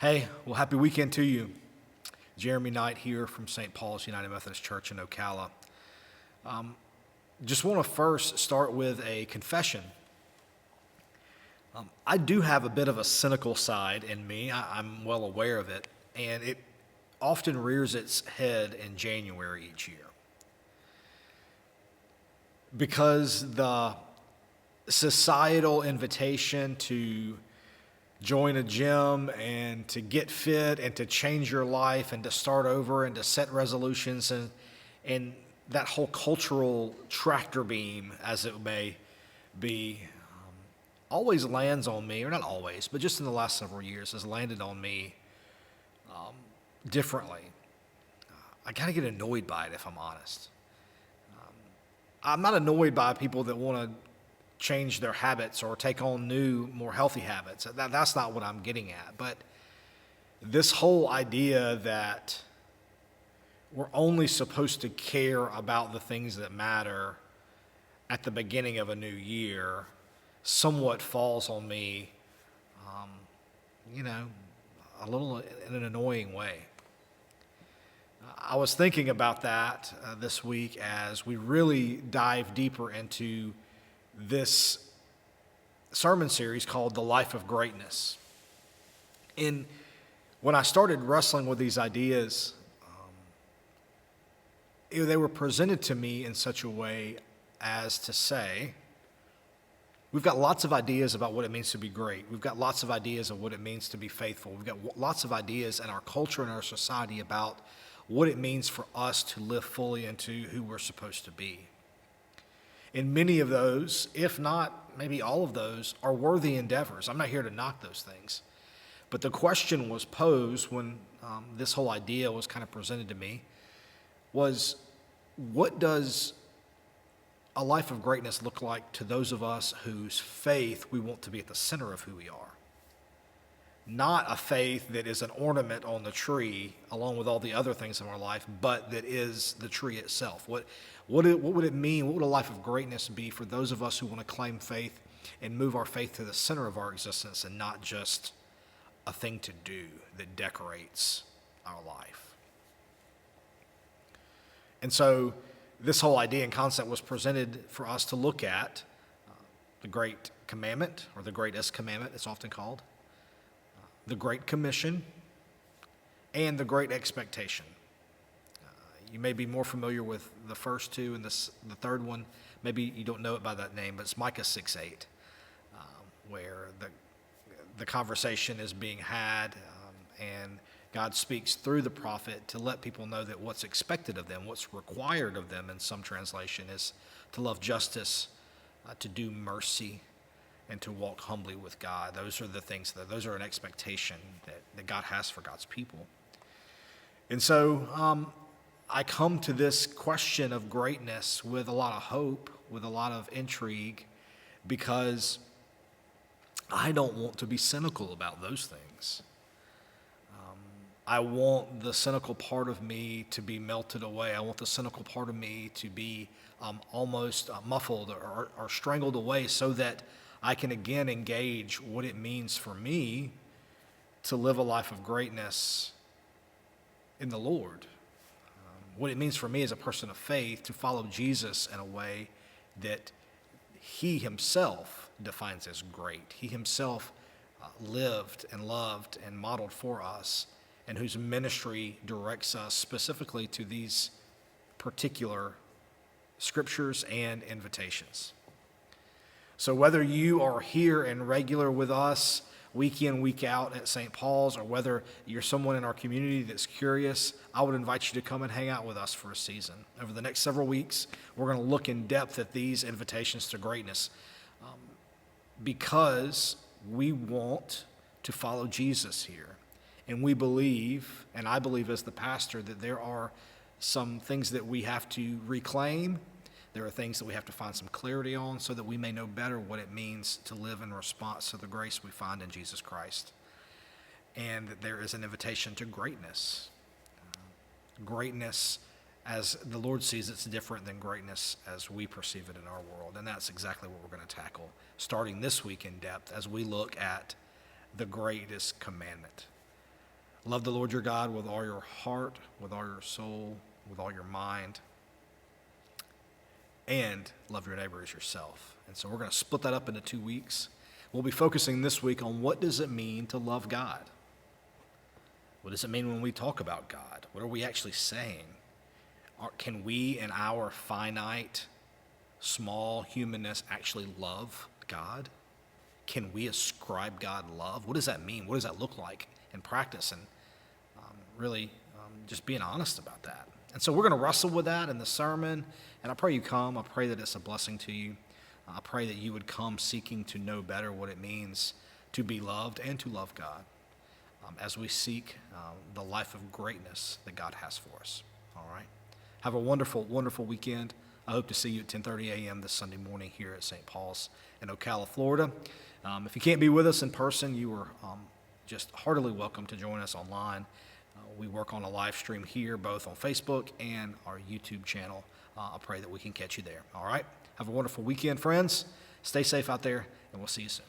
Hey, well, happy weekend to you. Jeremy Knight here from St. Paul's United Methodist Church in Ocala. Just want to first start with a confession. I do have a bit of a cynical side in me. I'm well aware of it, and it often rears its head in January each year. Because the societal invitation to join a gym and to get fit and to change your life and to start over and to set resolutions and that whole cultural tractor beam, as it may be, always lands on me, or not always, but just in the last several years has landed on me differently. I kind of get annoyed by it, if I'm honest. I'm not annoyed by people that want to change their habits or take on new, more healthy habits. That's not what I'm getting at. But this whole idea that we're only supposed to care about the things that matter at the beginning of a new year somewhat falls on me, a little in an annoying way. I was thinking about that this week as we really dive deeper into this sermon series called The Life of Greatness. And when I started wrestling with these ideas, they were presented to me in such a way as to say, we've got lots of ideas about what it means to be great. We've got lots of ideas of what it means to be faithful. We've got lots of ideas in our culture and our society about what it means for us to live fully into who we're supposed to be. And many of those, if not maybe all of those, are worthy endeavors. I'm not here to knock those things. But the question was posed when this whole idea was kind of presented to me was, what does a life of greatness look like to those of us whose faith we want to be at the center of who we are? Not a faith that is an ornament on the tree along with all the other things in our life, but that is the tree itself. What would it mean? What would a life of greatness be for those of us who want to claim faith and move our faith to the center of our existence and not just a thing to do that decorates our life? And so this whole idea and concept was presented for us to look at the Great Commandment, or the Greatest Commandment, it's often called, the Great Commission, and the Great Expectation. You may be more familiar with the first two, and the third one, maybe you don't know it by that name, but it's Micah 6:8, where the conversation is being had, and God speaks through the prophet to let people know that what's expected of them, what's required of them in some translation, is to love justice, to do mercy, and to walk humbly with God. Those are the things, those are an expectation that God has for God's people. And so I come to this question of greatness with a lot of hope, with a lot of intrigue, because I don't want to be cynical about those things. I want the cynical part of me to be melted away. I want the cynical part of me to be almost muffled or strangled away so that I can again engage what it means for me to live a life of greatness in the Lord. What it means for me as a person of faith to follow Jesus in a way that he himself defines as great. He himself lived and loved and modeled for us, and whose ministry directs us specifically to these particular scriptures and invitations. So whether you are here and regular with us week in, week out at St. Paul's, or whether you're someone in our community that's curious, I would invite you to come and hang out with us for a season. Over the next several weeks, we're going to look in depth at these invitations to greatness because we want to follow Jesus here. And we believe, and I believe as the pastor, that there are some things that we have to reclaim. There are things that we have to find some clarity on so that we may know better what it means to live in response to the grace we find in Jesus Christ. And that there is an invitation to greatness. Greatness, as the Lord sees it's different than greatness as we perceive it in our world. And that's exactly what we're going to tackle starting this week in depth as we look at the greatest commandment. Love the Lord your God with all your heart, with all your soul, with all your mind, and love your neighbor as yourself. And so we're going to split that up into 2 weeks. We'll be focusing this week on what does it mean to love God? What does it mean when we talk about God? What are we actually saying? Can we, in our finite, small humanness, actually love God? Can we ascribe God love? What does that mean? What does that look like in practice? And really just being honest about that. And so we're going to wrestle with that in the sermon. And I pray you come. I pray that it's a blessing to you. I pray that you would come seeking to know better what it means to be loved and to love God as we seek the life of greatness that God has for us. All right? Have a wonderful, wonderful weekend. I hope to see you at 10:30 a.m. this Sunday morning here at St. Paul's in Ocala, Florida. If you can't be with us in person, you are just heartily welcome to join us online. We work on a live stream here, both on Facebook and our YouTube channel. I pray that we can catch you there. All right? Have a wonderful weekend, friends. Stay safe out there, and we'll see you soon.